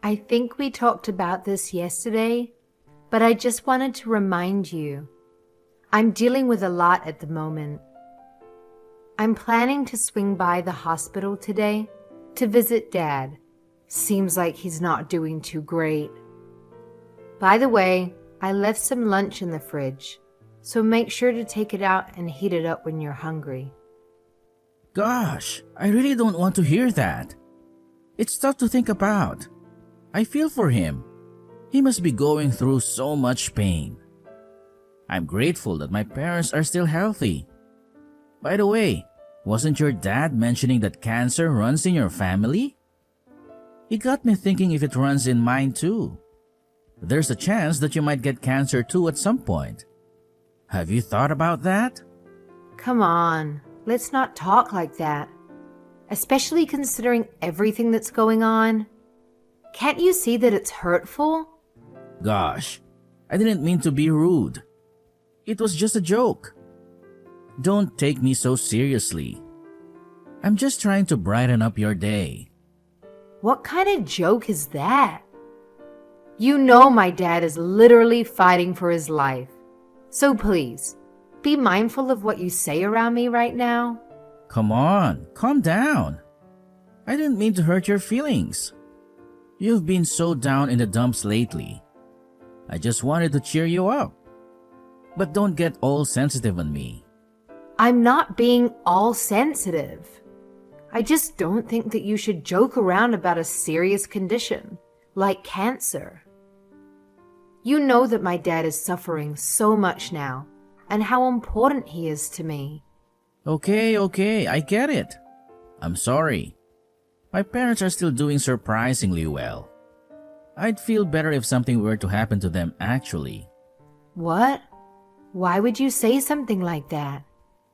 I think we talked about this yesterday, but I just wanted to remind you. I'm dealing with a lot at the moment. I'm planning to swing by the hospital today to visit Dad. Seems like he's not doing too great. By the way, I left some lunch in the fridge, so make sure to take it out and heat it up when you're hungry. Gosh, I really don't want to hear that. It's tough to think about. I feel for him. He must be going through so much pain. I'm grateful that my parents are still healthy. By the way, wasn't your dad mentioning that cancer runs in your family? It got me thinking if it runs in mine too. There's a chance that you might get cancer too at some point. Have you thought about that? Come on, let's not talk like that. Especially considering everything that's going on. Can't you see that it's hurtful? Gosh, I didn't mean to be rude. It was just a joke. Don't take me so seriously. I'm just trying to brighten up your day. What kind of joke is that? You know my dad is literally fighting for his life. So please, be mindful of what you say around me right now. Come on, calm down. I didn't mean to hurt your feelings. You've been so down in the dumps lately. I just wanted to cheer you up. But don't get all sensitive on me. I'm not being all sensitive. I just don't think that you should joke around about a serious condition, like cancer. You know that my dad is suffering so much now, and how important he is to me. Okay, I get it. I'm sorry. My parents are still doing surprisingly well. I'd feel better if something were to happen to them actually. What? Why would you say something like that?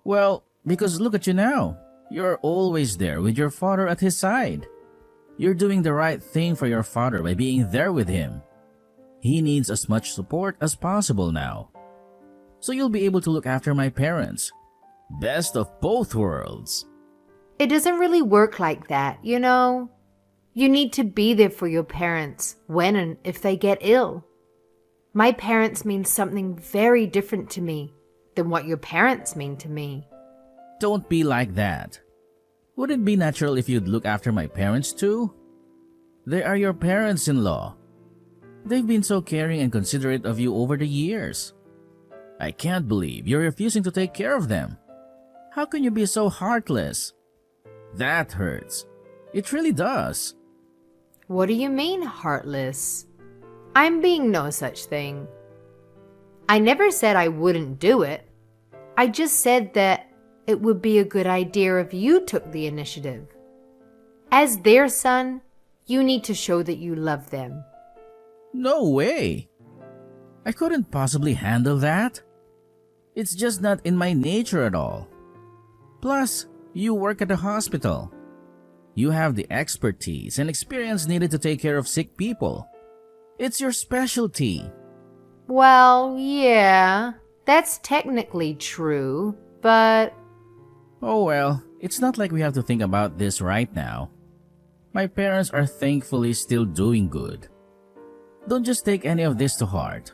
Well, because look at you now. You're always there with your father at his side. You're doing the right thing for your father by being there with him. He needs as much support as possible now. So you'll be able to look after my parents. Best of both worlds. It doesn't really work like that, you know? You need to be there for your parents when and if they get ill. My parents mean something very different to me than what your parents mean to me. Don't be like that. Would it be natural if you'd look after my parents too? They are your parents-in-law. They've been so caring and considerate of you over the years. I can't believe you're refusing to take care of them. How can you be so heartless? That hurts. It really does. What do you mean, heartless? I'm being no such thing. I never said I wouldn't do it. I just said that it would be a good idea if you took the initiative. As their son, you need to show that you love them. No way. I couldn't possibly handle that. It's just not in my nature at all. Plus, you work at a hospital. You have the expertise and experience needed to take care of sick people. It's your specialty. Well, yeah, that's technically true, but... Oh well, it's not like we have to think about this right now. My parents are thankfully still doing good. Don't just take any of this to heart.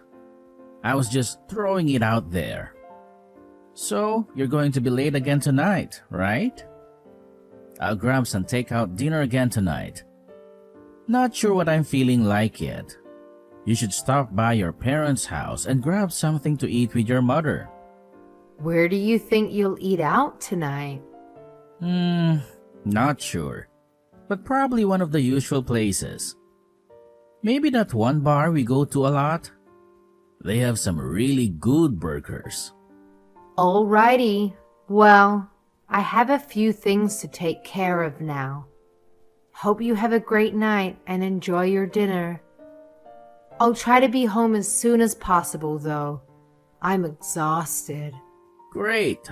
I was just throwing it out there. So, you're going to be late again tonight, right? I'll grab some takeout dinner again tonight. Not sure what I'm feeling like yet. You should stop by your parents' house and grab something to eat with your mother. Where do you think you'll eat out tonight? Not sure. But probably one of the usual places. Maybe that one bar we go to a lot? They have some really good burgers. Alrighty. Well, I have a few things to take care of now. Hope you have a great night and enjoy your dinner. I'll try to be home as soon as possible, though. I'm exhausted. Great.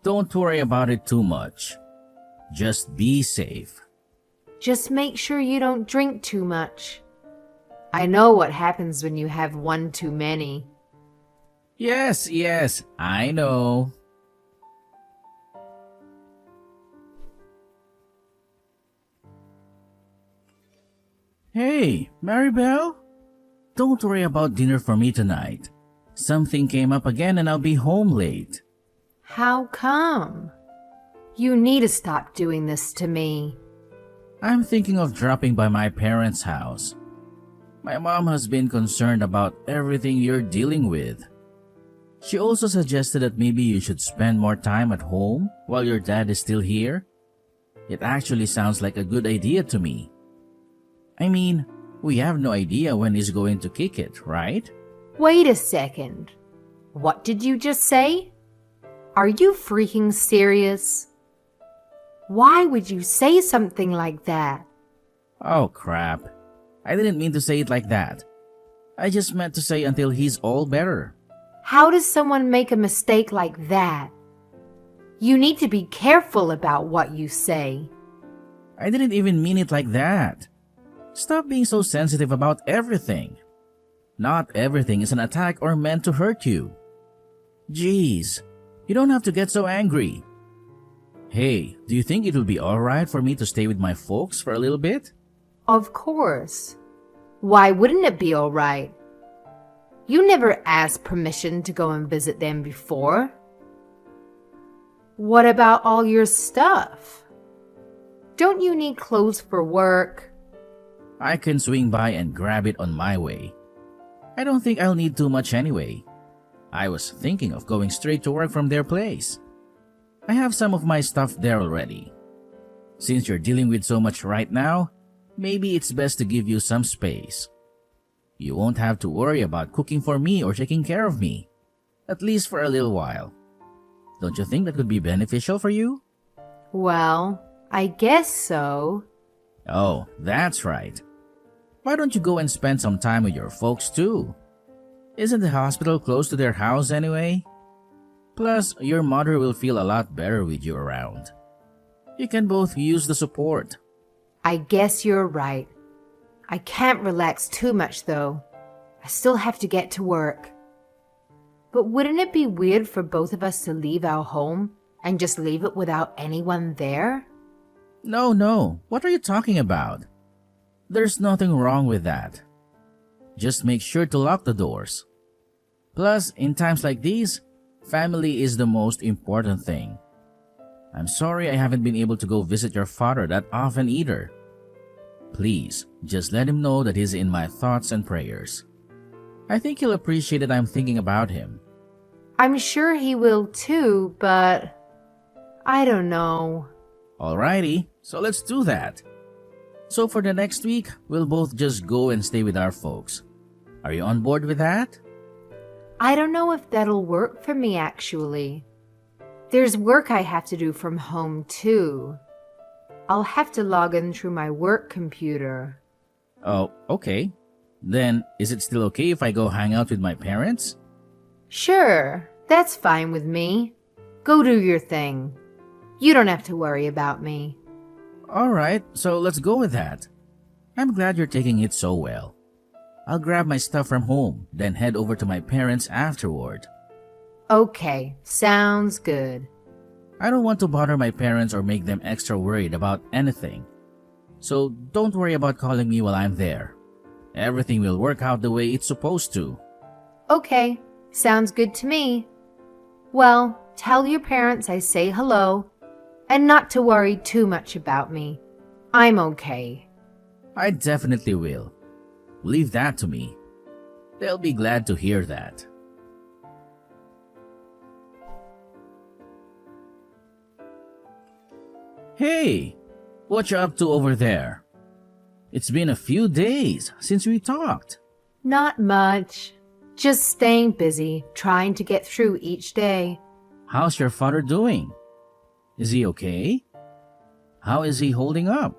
Don't worry about it too much. Just be safe. Just make sure you don't drink too much. I know what happens when you have one too many. Yes, I know. Hey, Maribel? Don't worry about dinner for me tonight. Something came up again and I'll be home late. How come? You need to stop doing this to me. I'm thinking of dropping by my parents' house. My mom has been concerned about everything you're dealing with. She also suggested that maybe you should spend more time at home while your dad is still here. It actually sounds like a good idea to me. I mean, we have no idea when he's going to kick it, right? Wait a second. What did you just say? Are you freaking serious? Why would you say something like that? Oh crap. I didn't mean to say it like that. I just meant to say until he's all better. How does someone make a mistake like that? You need to be careful about what you say. I didn't even mean it like that. Stop being so sensitive about everything. Not everything is an attack or meant to hurt you. Jeez, you don't have to get so angry. Hey, do you think it will be alright for me to stay with my folks for a little bit? Of course. Why wouldn't it be all right? You never asked permission to go and visit them before. What about all your stuff? Don't you need clothes for work? I can swing by and grab it on my way. I don't think I'll need too much anyway. I was thinking of going straight to work from their place. I have some of my stuff there already. Since you're dealing with so much right now, maybe it's best to give you some space. You won't have to worry about cooking for me or taking care of me, at least for a little while. Don't you think that could be beneficial for you? Well, I guess so. Oh, that's right. Why don't you go and spend some time with your folks too? Isn't the hospital close to their house anyway? Plus, your mother will feel a lot better with you around. You can both use the support. I guess you're right. I can't relax too much though. I still have to get to work. But wouldn't it be weird for both of us to leave our home and just leave it without anyone there? No. What are you talking about? There's nothing wrong with that. Just make sure to lock the doors. Plus, in times like these, family is the most important thing. I'm sorry I haven't been able to go visit your father that often either. Please, just let him know that he's in my thoughts and prayers. I think he'll appreciate that I'm thinking about him. I'm sure he will too, but I don't know. Alrighty, so let's do that. So for the next week, we'll both just go and stay with our folks. Are you on board with that? I don't know if that'll work for me actually. There's work I have to do from home too. I'll have to log in through my work computer. Oh, okay. Then, is it still okay if I go hang out with my parents? Sure, that's fine with me. Go do your thing. You don't have to worry about me. Alright, so let's go with that. I'm glad you're taking it so well. I'll grab my stuff from home, then head over to my parents afterward. Okay, sounds good. I don't want to bother my parents or make them extra worried about anything. So don't worry about calling me while I'm there. Everything will work out the way it's supposed to. Okay, sounds good to me. Well, tell your parents I say hello, and not to worry too much about me. I'm okay. I definitely will. Leave that to me. They'll be glad to hear that. Hey, what you up to over there? It's been a few days since we talked. Not much. Just staying busy, trying to get through each day. How's your father doing? Is he okay? How is he holding up?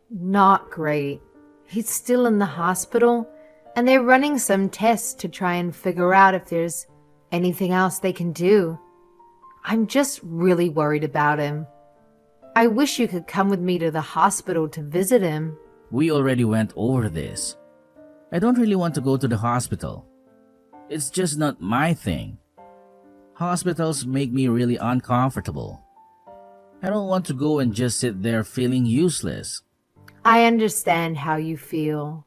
Not great. He's still in the hospital, and they're running some tests to try and figure out if there's anything else they can do. I'm just really worried about him. I wish you could come with me to the hospital to visit him. We already went over this. I don't really want to go to the hospital. It's just not my thing. Hospitals make me really uncomfortable. I don't want to go and just sit there feeling useless. I understand how you feel,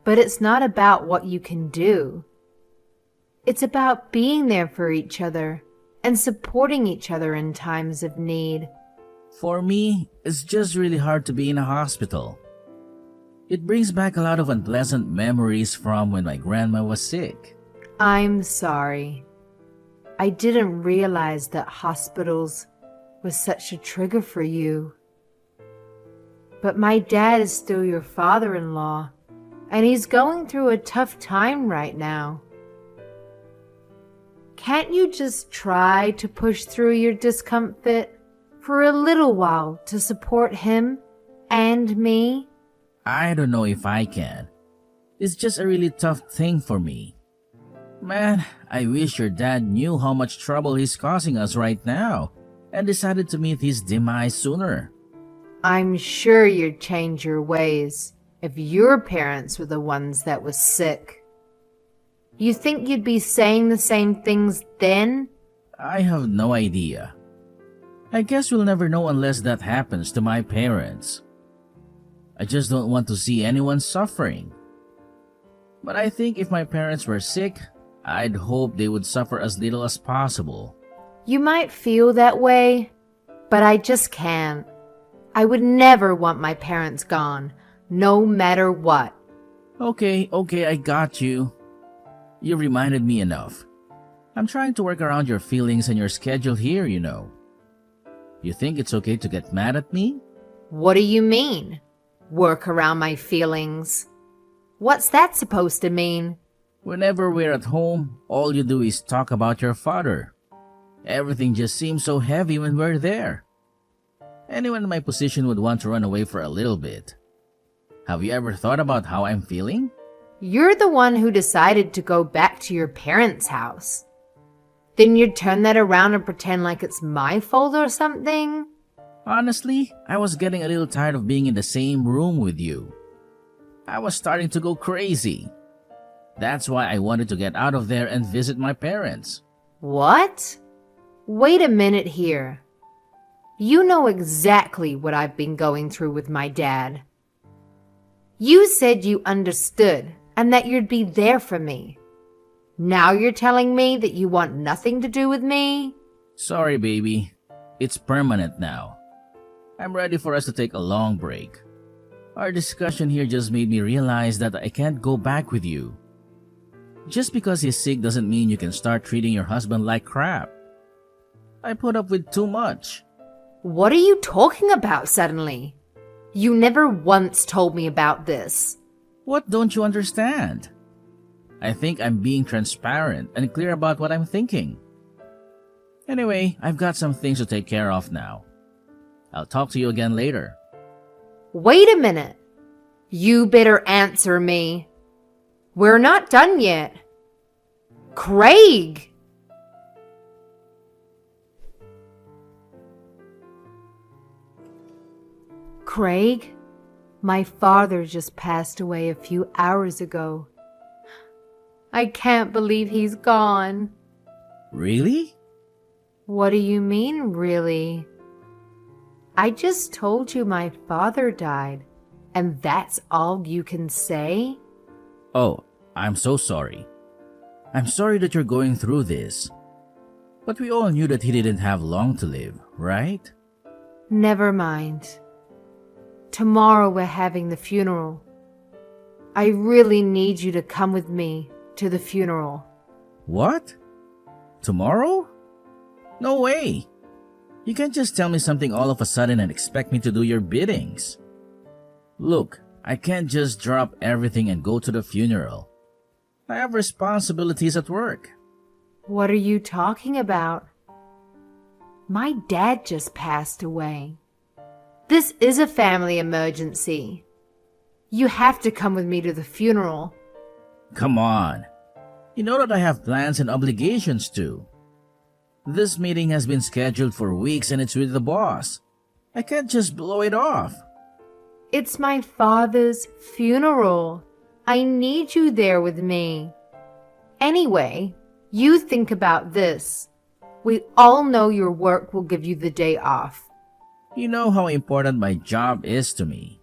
but it's not about what you can do. It's about being there for each other and supporting each other in times of need. For me, it's just really hard to be in a hospital. It brings back a lot of unpleasant memories from when my grandma was sick. I'm sorry. I didn't realize that hospitals was such a trigger for you. But my dad is still your father-in-law, and he's going through a tough time right now. Can't you just try to push through your discomfort for a little while to support him and me? I don't know if I can. It's just a really tough thing for me. Man, I wish your dad knew how much trouble he's causing us right now and decided to meet his demise sooner. I'm sure you'd change your ways if your parents were the ones that was sick. You think you'd be saying the same things then? I have no idea. I guess we'll never know unless that happens to my parents. I just don't want to see anyone suffering. But I think if my parents were sick, I'd hope they would suffer as little as possible. You might feel that way, but I just can't. I would never want my parents gone, no matter what. Okay, I got you. You reminded me enough. I'm trying to work around your feelings and your schedule here, you know. You think it's okay to get mad at me? What do you mean? Work around my feelings? What's that supposed to mean? Whenever we're at home, all you do is talk about your father. Everything just seems so heavy when we're there. Anyone in my position would want to run away for a little bit. Have you ever thought about how I'm feeling? You're the one who decided to go back to your parents' house. Then you'd turn that around and pretend like it's my fault or something? Honestly, I was getting a little tired of being in the same room with you. I was starting to go crazy. That's why I wanted to get out of there and visit my parents. What? Wait a minute here. You know exactly what I've been going through with my dad. You said you understood and that you'd be there for me. Now you're telling me that you want nothing to do with me? Sorry, baby. It's permanent now. I'm ready for us to take a long break. Our discussion here just made me realize that I can't go back with you. Just because he's sick doesn't mean you can start treating your husband like crap. I put up with too much. What are you talking about suddenly? You never once told me about this. What don't you understand? I think I'm being transparent and clear about what I'm thinking. Anyway, I've got some things to take care of now. I'll talk to you again later. Wait a minute. You better answer me. We're not done yet. Craig! Craig, my father just passed away a few hours ago. I can't believe he's gone. Really? What do you mean, really? I just told you my father died, and that's all you can say? Oh, I'm so sorry. I'm sorry that you're going through this. But we all knew that he didn't have long to live, right? Never mind. Tomorrow we're having the funeral. I really need you to come with me to the funeral. What? Tomorrow? No way. You can't just tell me something all of a sudden and expect me to do your biddings. Look, I can't just drop everything and go to the funeral. I have responsibilities at work. What are you talking about? My dad just passed away. This is a family emergency. You have to come with me to the funeral. Come on. You know that I have plans and obligations too. This meeting has been scheduled for weeks and it's with the boss. I can't just blow it off. It's my father's funeral. I need you there with me. Anyway, you think about this. We all know your work will give you the day off. You know how important my job is to me.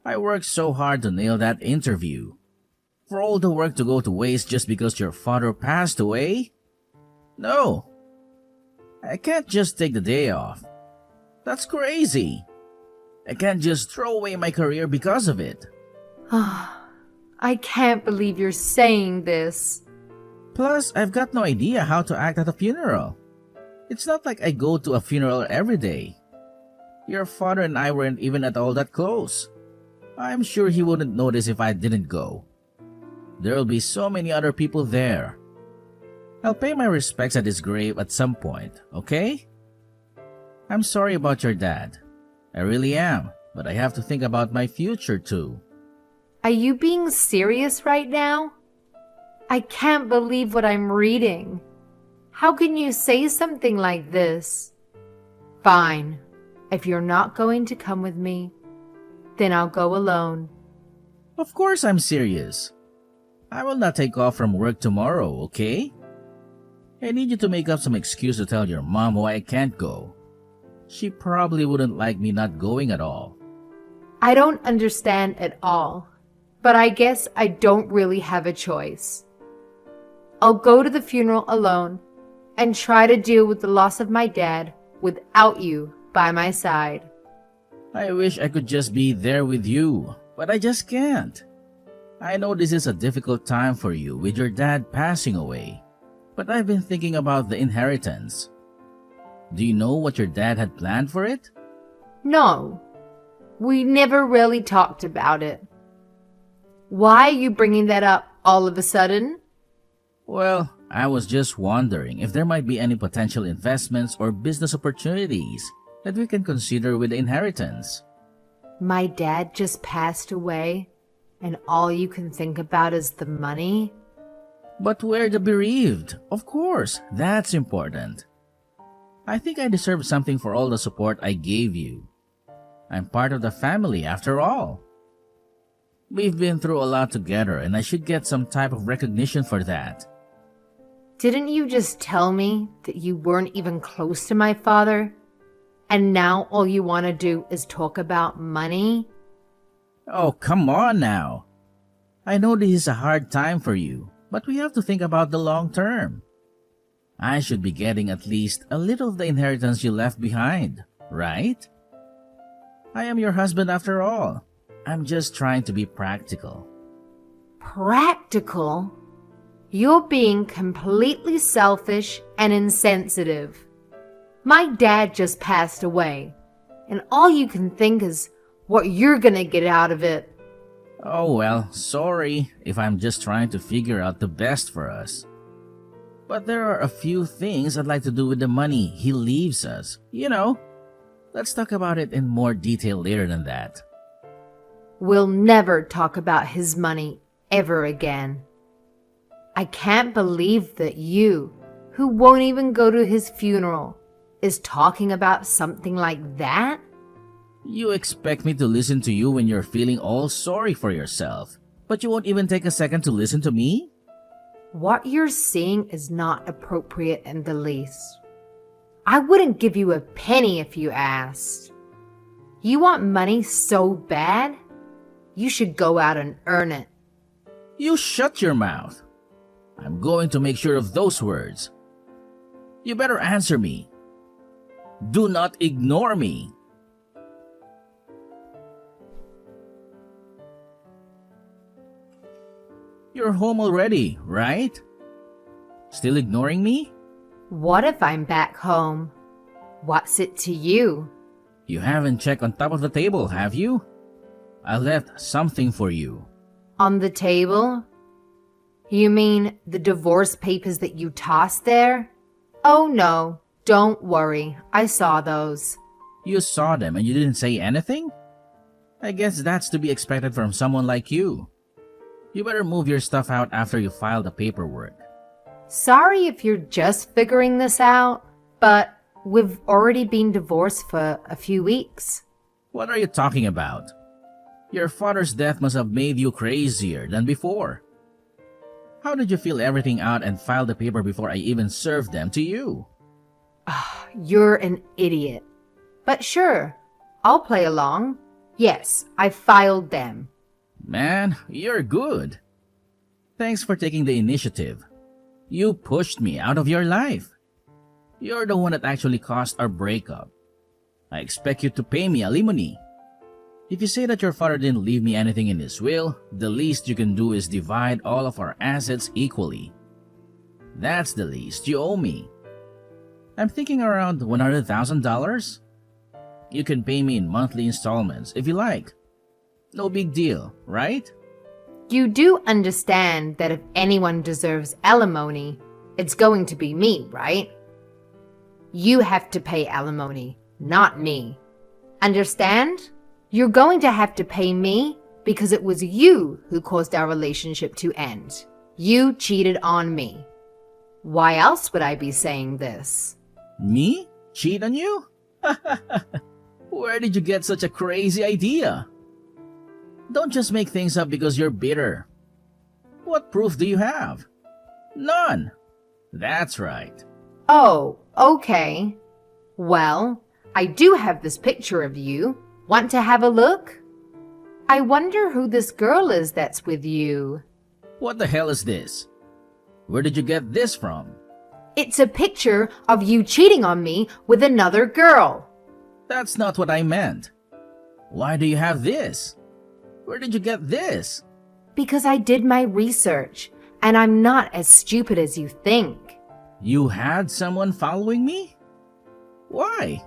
I worked so hard to nail that interview. For all the work to go to waste just because your father passed away? No. I can't just take the day off. That's crazy. I can't just throw away my career because of it. I can't believe you're saying this. Plus, I've got no idea how to act at a funeral. It's not like I go to a funeral every day. Your father and I weren't even at all that close. I'm sure he wouldn't notice if I didn't go. There'll be so many other people there. I'll pay my respects at his grave at some point, okay? I'm sorry about your dad. I really am, but I have to think about my future too. Are you being serious right now? I can't believe what I'm reading. How can you say something like this? Fine. If you're not going to come with me, then I'll go alone. Of course I'm serious. I will not take off from work tomorrow, okay? I need you to make up some excuse to tell your mom why I can't go. She probably wouldn't like me not going at all. I don't understand at all, but I guess I don't really have a choice. I'll go to the funeral alone and try to deal with the loss of my dad without you by my side. I wish I could just be there with you, but I just can't. I know this is a difficult time for you with your dad passing away, but I've been thinking about the inheritance. Do you know what your dad had planned for it? No, we never really talked about it. Why are you bringing that up all of a sudden? Well, I was just wondering if there might be any potential investments or business opportunities that we can consider with the inheritance. My dad just passed away, and all you can think about is the money? But we're the bereaved. Of course, that's important. I think I deserve something for all the support I gave you. I'm part of the family after all. We've been through a lot together and I should get some type of recognition for that. Didn't you just tell me that you weren't even close to my father? And now all you want to do is talk about money? Oh, come on now. I know this is a hard time for you, but we have to think about the long term. I should be getting at least a little of the inheritance you left behind, right? I am your husband after all. I'm just trying to be practical. Practical? You're being completely selfish and insensitive. My dad just passed away, and all you can think is what you're gonna get out of it. Oh well, sorry if I'm just trying to figure out the best for us. But there are a few things I'd like to do with the money he leaves us. You know, let's talk about it in more detail later than that. We'll never talk about his money ever again. I can't believe that you, who won't even go to his funeral, is talking about something like that? You expect me to listen to you when you're feeling all sorry for yourself, but you won't even take a second to listen to me? What you're saying is not appropriate in the least. I wouldn't give you a penny if you asked. You want money so bad? You should go out and earn it. You shut your mouth. I'm going to make sure of those words. You better answer me. Do not ignore me. You're home already, right? Still ignoring me? What if I'm back home? What's it to you? You haven't checked on top of the table, have you? I left something for you. On the table? You mean the divorce papers that you tossed there? Oh no, don't worry. I saw those. You saw them and you didn't say anything? I guess that's to be expected from someone like you. You better move your stuff out after you file the paperwork. Sorry if you're just figuring this out, but we've already been divorced for a few weeks. What are you talking about? Your father's death must have made you crazier than before. How did you fill everything out and file the paper before I even served them to you? You're an idiot. But sure, I'll play along. Yes, I filed them. Man, you're good. Thanks for taking the initiative. You pushed me out of your life. You're the one that actually caused our breakup. I expect you to pay me alimony. If you say that your father didn't leave me anything in his will, the least you can do is divide all of our assets equally. That's the least you owe me. I'm thinking around $100,000. You can pay me in monthly installments if you like. No big deal, right? You do understand that if anyone deserves alimony, it's going to be me, right? You have to pay alimony, not me. Understand? You're going to have to pay me because it was you who caused our relationship to end. You cheated on me. Why else would I be saying this? Me? Cheat on you? Where did you get such a crazy idea? Don't just make things up because you're bitter. What proof do you have? None. That's right. Oh, okay. Well, I do have this picture of you. Want to have a look? I wonder who this girl is that's with you. What the hell is this? Where did you get this from? It's a picture of you cheating on me with another girl. That's not what I meant. Why do you have this? Where did you get this? Because I did my research, and I'm not as stupid as you think. You had someone following me? Why?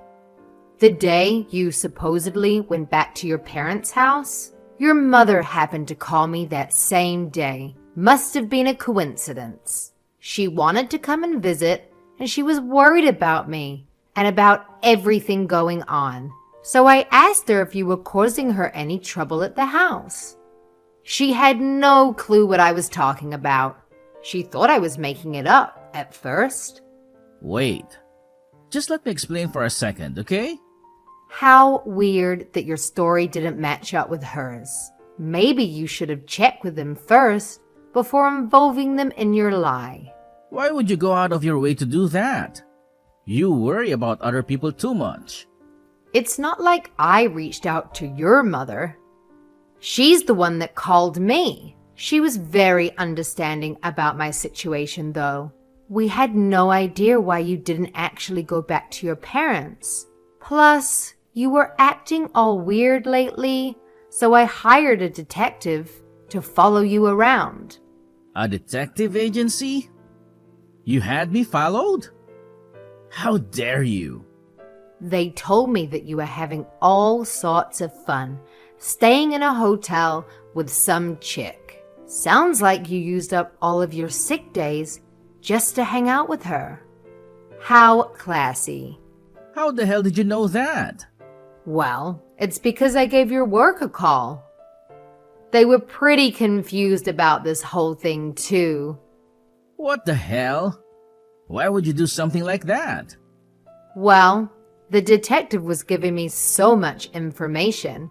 The day you supposedly went back to your parents' house, your mother happened to call me that same day. Must have been a coincidence. She wanted to come and visit, and she was worried about me and about everything going on. So I asked her if you were causing her any trouble at the house. She had no clue what I was talking about. She thought I was making it up at first. Wait. Just let me explain for a second, okay? How weird that your story didn't match up with hers. Maybe you should have checked with them first before involving them in your lie. Why would you go out of your way to do that? You worry about other people too much. It's not like I reached out to your mother. She's the one that called me. She was very understanding about my situation, though. We had no idea why you didn't actually go back to your parents. Plus, you were acting all weird lately, so I hired a detective to follow you around. A detective agency? You had me followed? How dare you? They told me that you were having all sorts of fun, staying in a hotel with some chick. Sounds like you used up all of your sick days just to hang out with her. How classy. How the hell did you know that? Well, it's because I gave your work a call. They were pretty confused about this whole thing, too. What the hell? Why would you do something like that? Well, the detective was giving me so much information.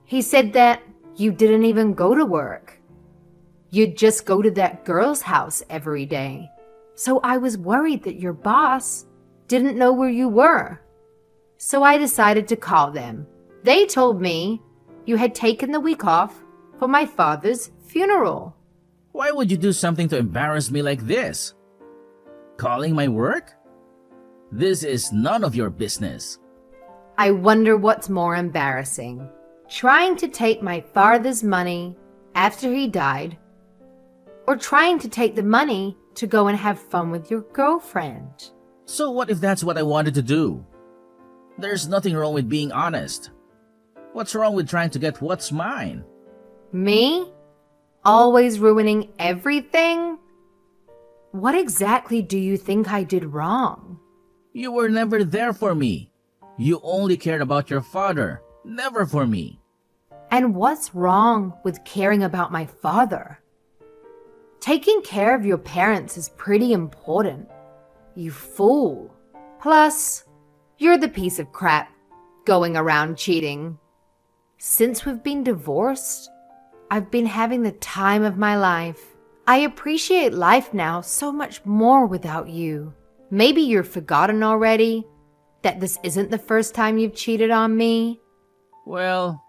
He said that you didn't even go to work. You'd just go to that girl's house every day. So I was worried that your boss didn't know where you were. So I decided to call them. They told me you had taken the week off for my father's funeral. Why would you do something to embarrass me like this? Calling my work? This is none of your business. I wonder what's more embarrassing. Trying to take my father's money after he died, or trying to take the money to go and have fun with your girlfriend. So what if that's what I wanted to do? There's nothing wrong with being honest. What's wrong with trying to get what's mine? Me? Always ruining everything? What exactly do you think I did wrong? You were never there for me. You only cared about your father, never for me. And what's wrong with caring about my father? Taking care of your parents is pretty important. You fool. Plus, you're the piece of crap going around cheating. Since we've been divorced, I've been having the time of my life. I appreciate life now so much more without you. Maybe you've forgotten already that this isn't the first time you've cheated on me. Well,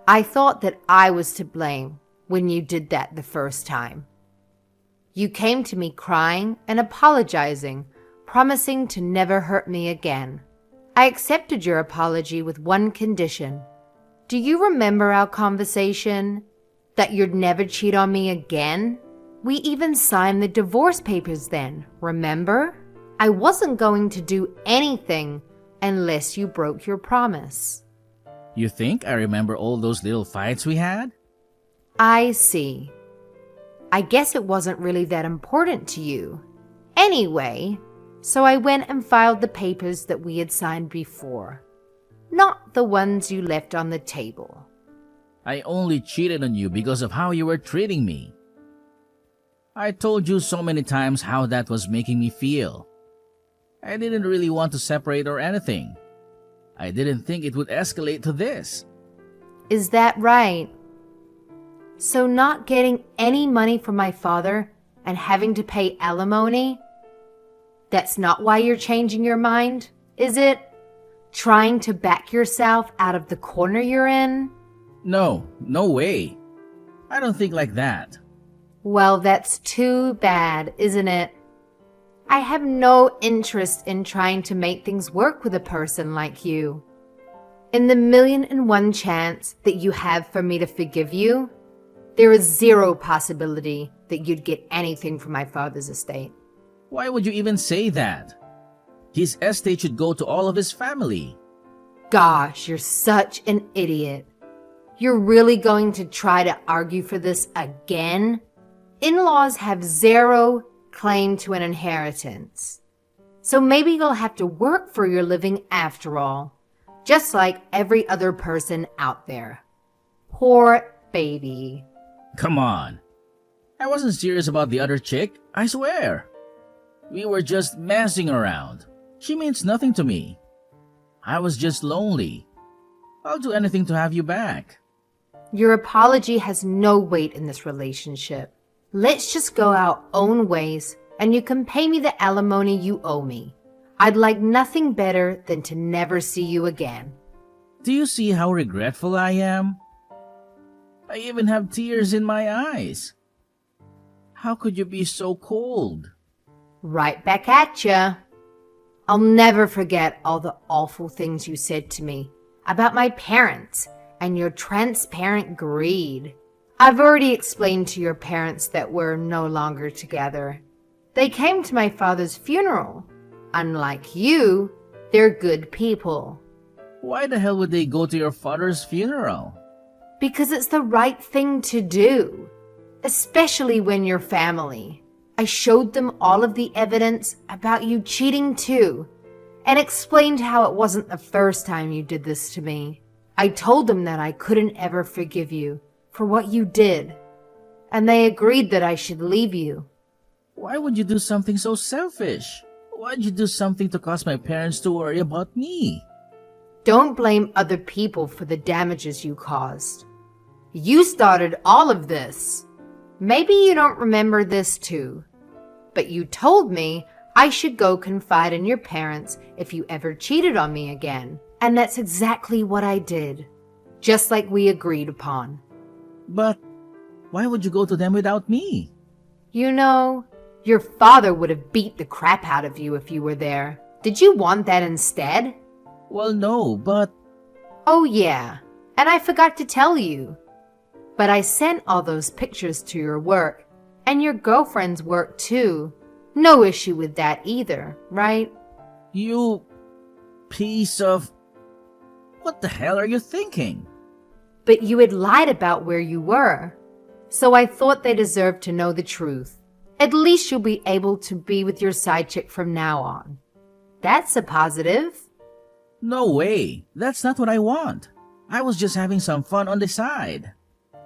I thought that I was to blame when you did that the first time. You came to me crying and apologizing, promising to never hurt me again. I accepted your apology with one condition. Do you remember our conversation? That you'd never cheat on me again? We even signed the divorce papers then, remember? I wasn't going to do anything unless you broke your promise. You think I remember all those little fights we had? I see. I guess it wasn't really that important to you. Anyway, so I went and filed the papers that we had signed before. Not the ones you left on the table. I only cheated on you because of how you were treating me. I told you so many times how that was making me feel. I didn't really want to separate or anything. I didn't think it would escalate to this. Is that right? So not getting any money from my father and having to pay alimony? That's not why you're changing your mind, is it? Trying to back yourself out of the corner you're in? No way. I don't think like that. Well, that's too bad, isn't it? I have no interest in trying to make things work with a person like you. In the 1,000,001 chance that you have for me to forgive you, there is 0 possibility that you'd get anything from my father's estate. Why would you even say that? His estate should go to all of his family. Gosh, you're such an idiot. You're really going to try to argue for this again? In-laws have 0 claim to an inheritance. So maybe you'll have to work for your living after all, just like every other person out there. Poor baby. Come on. I wasn't serious about the other chick, I swear. We were just messing around. She means nothing to me. I was just lonely. I'll do anything to have you back. Your apology has no weight in this relationship. Let's just go our own ways and you can pay me the alimony you owe me. I'd like nothing better than to never see you again. Do you see how regretful I am? I even have tears in my eyes. How could you be so cold? Right back at ya. I'll never forget all the awful things you said to me about my parents and your transparent greed. I've already explained to your parents that we're no longer together. They came to my father's funeral. Unlike you, they're good people. Why the hell would they go to your father's funeral? Because it's the right thing to do, especially when you're family. I showed them all of the evidence about you cheating too, and explained how it wasn't the first time you did this to me. I told them that I couldn't ever forgive you for what you did, and they agreed that I should leave you. Why would you do something so selfish? Why'd you do something to cause my parents to worry about me? Don't blame other people for the damages you caused. You started all of this. Maybe you don't remember this too, but you told me I should go confide in your parents if you ever cheated on me again, and that's exactly what I did, just like we agreed upon. But why would you go to them without me? You know, your father would have beat the crap out of you if you were there. Did you want that instead? Well, no, but... Oh yeah, and I forgot to tell you. But I sent all those pictures to your work, and your girlfriend's work too. No issue with that either, right? You... piece of... What the hell are you thinking? But you had lied about where you were, so I thought they deserved to know the truth. At least you'll be able to be with your side chick from now on. That's a positive. No way. That's not what I want. I was just having some fun on the side.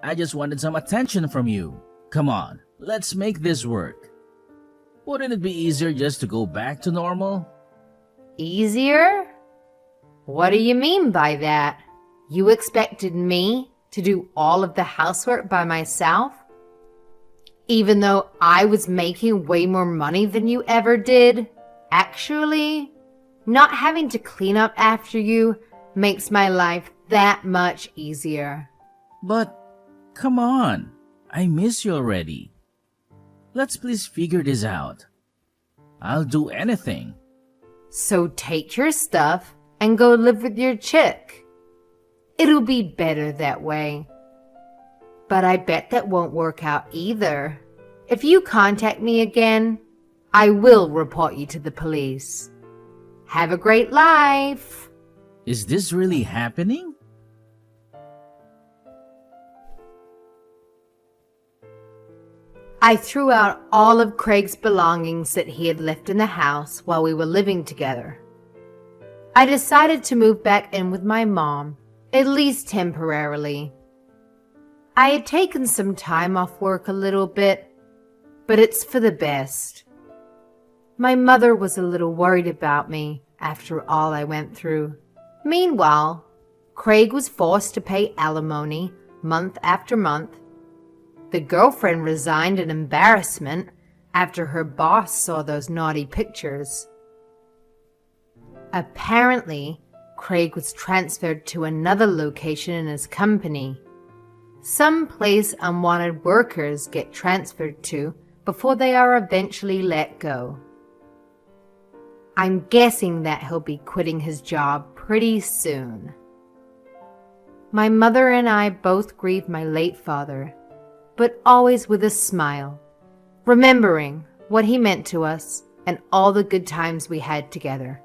I just wanted some attention from you. Come on, let's make this work. Wouldn't it be easier just to go back to normal? Easier? What do you mean by that? You expected me to do all of the housework by myself? Even though I was making way more money than you ever did? Actually, not having to clean up after you makes my life that much easier. But, come on, I miss you already. Let's please figure this out. I'll do anything. So take your stuff and go live with your chick. It'll be better that way. But I bet that won't work out either. If you contact me again, I will report you to the police. Have a great life. Is this really happening? I threw out all of Craig's belongings that he had left in the house while we were living together. I decided to move back in with my mom, at least temporarily. I had taken some time off work a little bit, but it's for the best. My mother was a little worried about me after all I went through. Meanwhile, Craig was forced to pay alimony month after month. The girlfriend resigned in embarrassment after her boss saw those naughty pictures. Apparently, Craig was transferred to another location in his company. Some place unwanted workers get transferred to before they are eventually let go. I'm guessing that he'll be quitting his job pretty soon. My mother and I both grieved my late father, but always with a smile, remembering what he meant to us and all the good times we had together.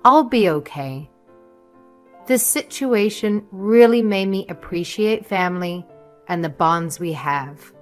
I'll be okay. This situation really made me appreciate family and the bonds we have.